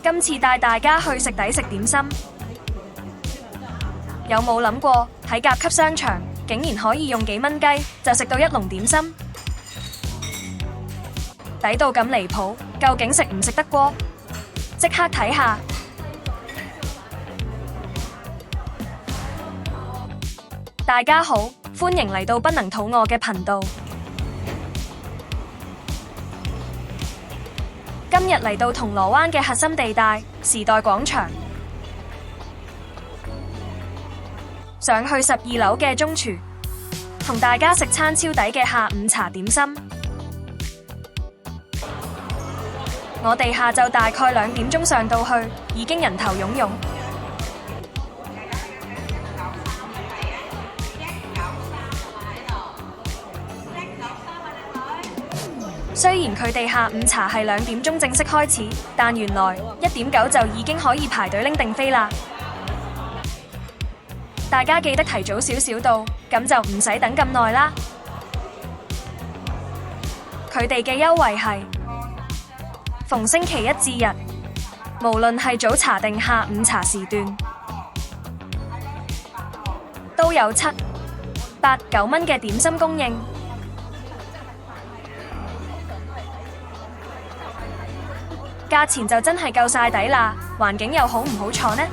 今次帶大家去食抵食點心，有冇諗過喺甲級商場竟然可以用幾蚊雞就食到一籠點心？抵到咁離譜，究竟食唔食得過？即刻睇下！大家好，歡迎嚟到不能肚餓嘅頻道。今日嚟到銅鑼灣嘅核心地帶時代廣場，上去12樓嘅中廚，同大家食餐超抵嘅下午茶點心。我哋下晝大概2點鐘上到去，已經人頭湧湧。雖然佢哋下午茶係2點鐘正式開始，但原來1點9就已經可以排隊拎定飛啦。大家記得提早少少到，咁就唔使等咁耐啦。佢哋嘅優惠係逢星期一至日，無論係早茶定下午茶時段，都有7、8、9蚊嘅點心供應。價錢就真係夠晒抵啦，環境又好唔好坐呢？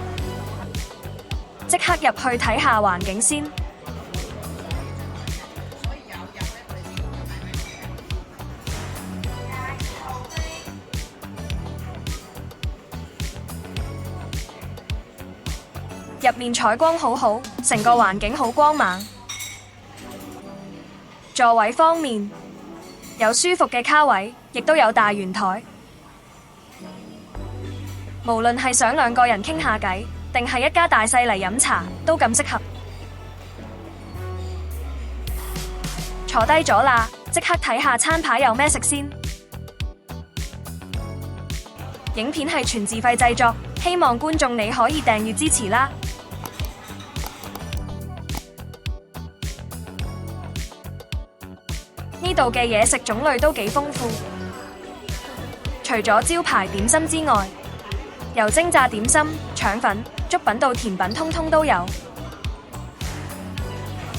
即刻入去睇下環境先。入面採光好好，成個環境好光猛。座位方面，有舒服嘅卡位，亦都有大圓台。無論係想2個人傾下偈，定係一家大細嚟飲茶，都咁適合。坐低咗啦，即刻睇下餐牌有咩食先。影片係全自費製作，希望觀眾你可以訂閱支持啦。呢度嘅嘢食種類都幾豐富，除咗招牌點心之外，由蒸炸點心、腸粉、粥品到甜品，通通都有。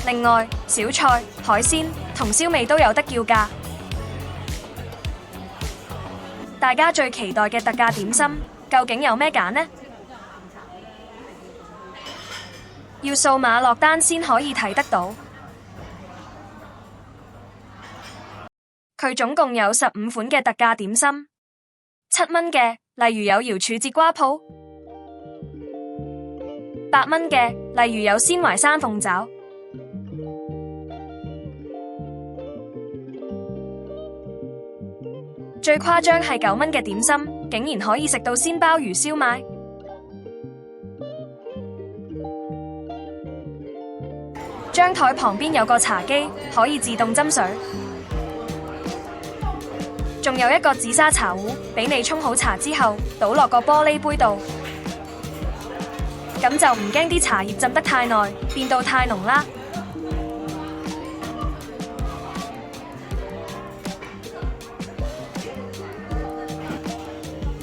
另外，小菜、海鮮同燒味都有得叫價。大家最期待嘅特價點心，究竟有咩揀呢？要掃碼落單先可以睇得到。佢總共有15款嘅特價點心，7蚊嘅，例如有瑤柱節瓜鋪；8蚊嘅，例如有鮮淮山鳳爪；最誇張係9蚊嘅點心，竟然可以食到鮮鮑魚燒賣。張台旁邊有個茶几，可以自動斟水。仲有一個紫砂茶壺，俾你沖好茶之後，倒落個玻璃杯度，咁就唔驚啲茶葉浸得太耐，變到太濃啦。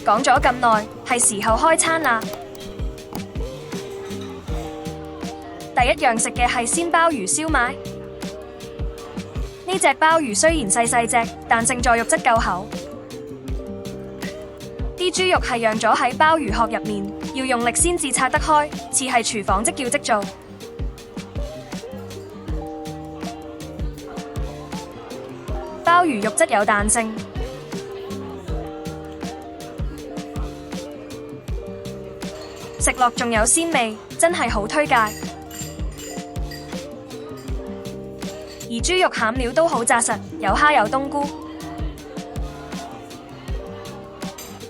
講咗咁耐，係時候開餐啦。第一樣食嘅係鮮鮑魚燒賣。呢隻鮑魚雖然細細隻，但勝在肉質夠厚。啲豬肉係釀咗喺鮑魚殼入面，要用力先至拆得開，似係廚房即叫即做。鮑魚肉質有彈性，食落仲有鮮味，真係好推介。而豬肉餡料都好紮實，有蝦有冬菇。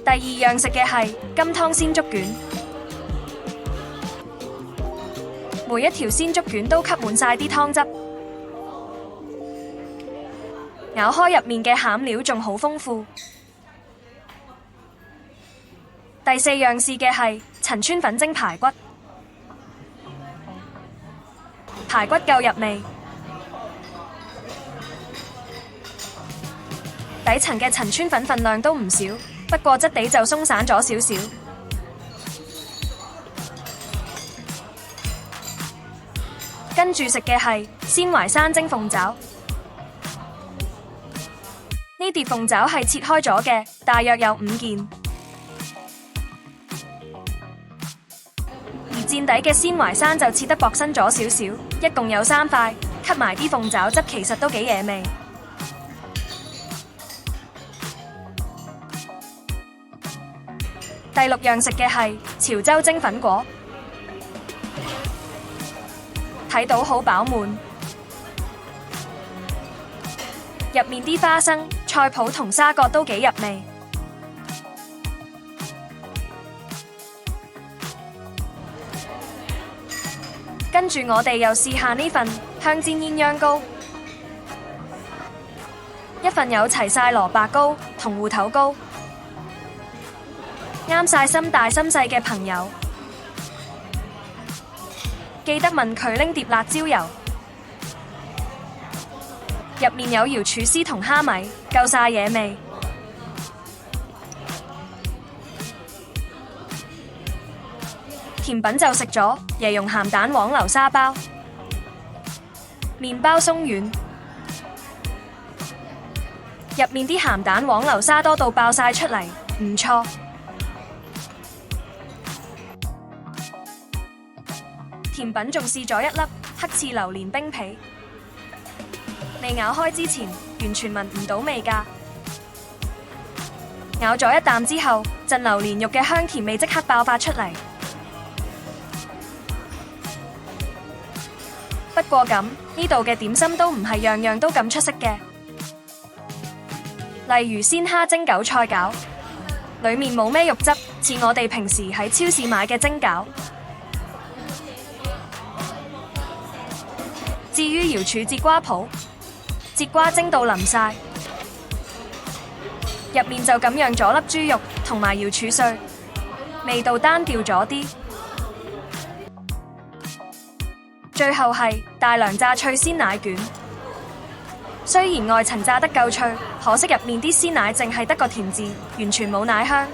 第二樣食嘅係金湯鮮竹卷，每一條鮮竹卷都吸滿晒啲湯汁，咬開入面嘅餡料仲好豐富。第四樣試嘅係陳村粉蒸排骨，排骨夠入味。底層嘅陳村粉份量都唔少，不過質地就鬆散咗少少。跟住食嘅係鮮淮山蒸鳳爪，呢碟鳳爪係切開咗嘅，大約有5件。而墊底嘅鮮淮山就切得薄身咗少少，一共有3塊，吸埋啲鳳爪汁，其實都幾惹味。第6樣食嘅係潮州蒸粉果，睇到好飽滿，入面啲花生、菜脯同沙葛都幾入味。跟住我哋又試下呢份香煎鴛鴦糕，一份有齊晒蘿蔔糕同芋頭糕，啱晒心大心細嘅朋友。記得問佢拎碟辣椒油，入面有瑤柱絲同蝦米，夠晒惹味。甜品就食咗椰蓉鹹蛋黃流沙包，麵包鬆軟，入面啲鹹蛋黃流沙多到爆晒出嚟，唔錯。甜品仲試咗一粒黑刺榴蓮冰皮，未咬開之前完全聞唔到味㗎，咬咗一啖之後，陣榴蓮肉嘅香甜味即刻爆發出嚟。不過咁，呢度嘅點心都唔係樣樣都咁出色嘅，例如鮮蝦蒸韭菜餃，裏面冇咩肉汁，似我哋平時喺超市買嘅蒸餃。至於瑤柱節瓜脯，節瓜蒸到淋晒，入面就咁樣咗粒豬肉同埋瑤柱碎，味道單調咗啲。最後係大良炸脆鮮奶卷，雖然外層炸得夠脆，可惜入面啲鮮奶淨係得個甜字，完全冇奶香。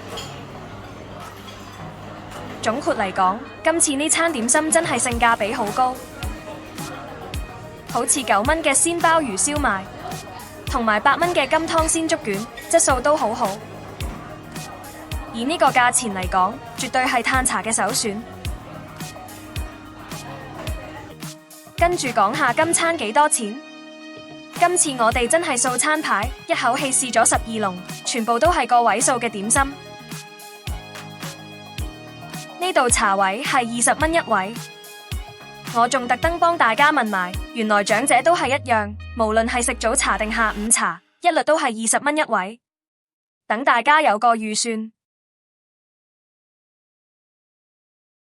總括嚟講，今次呢餐點心真係性價比好高，好似9蚊嘅鮮鮑魚燒賣，同埋8蚊嘅金湯鮮竹卷，質素都好好。以呢個價錢嚟講，絕對係嘆茶嘅首選。跟住講下今餐幾多錢？今次我哋真係掃餐牌，一口氣試咗12籠，全部都係個位數嘅點心。呢度茶位係20蚊一位，我仲特登幫大家問埋，原來長者都係一樣，無論係食早茶定下午茶，一律都係20蚊一位，等大家有個預算。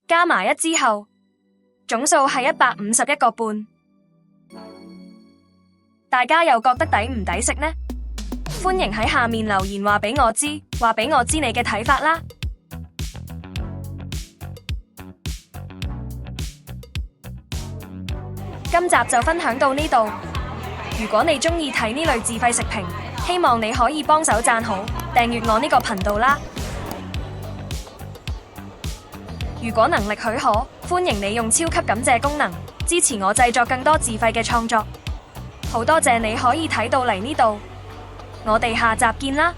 加埋一之後，總數係151個半，大家又覺得抵唔抵食呢？歡迎喺下面留言話俾我知，話俾我知你嘅睇法啦。今集就分享到呢度，如果你鍾意睇呢類自費食評，希望你可以幫手讚好、訂閱我呢個頻道啦。如果能力許可，歡迎你用超級感謝功能支持我製作更多自費嘅創作。好多謝你可以睇到嚟呢度，我哋下集見啦！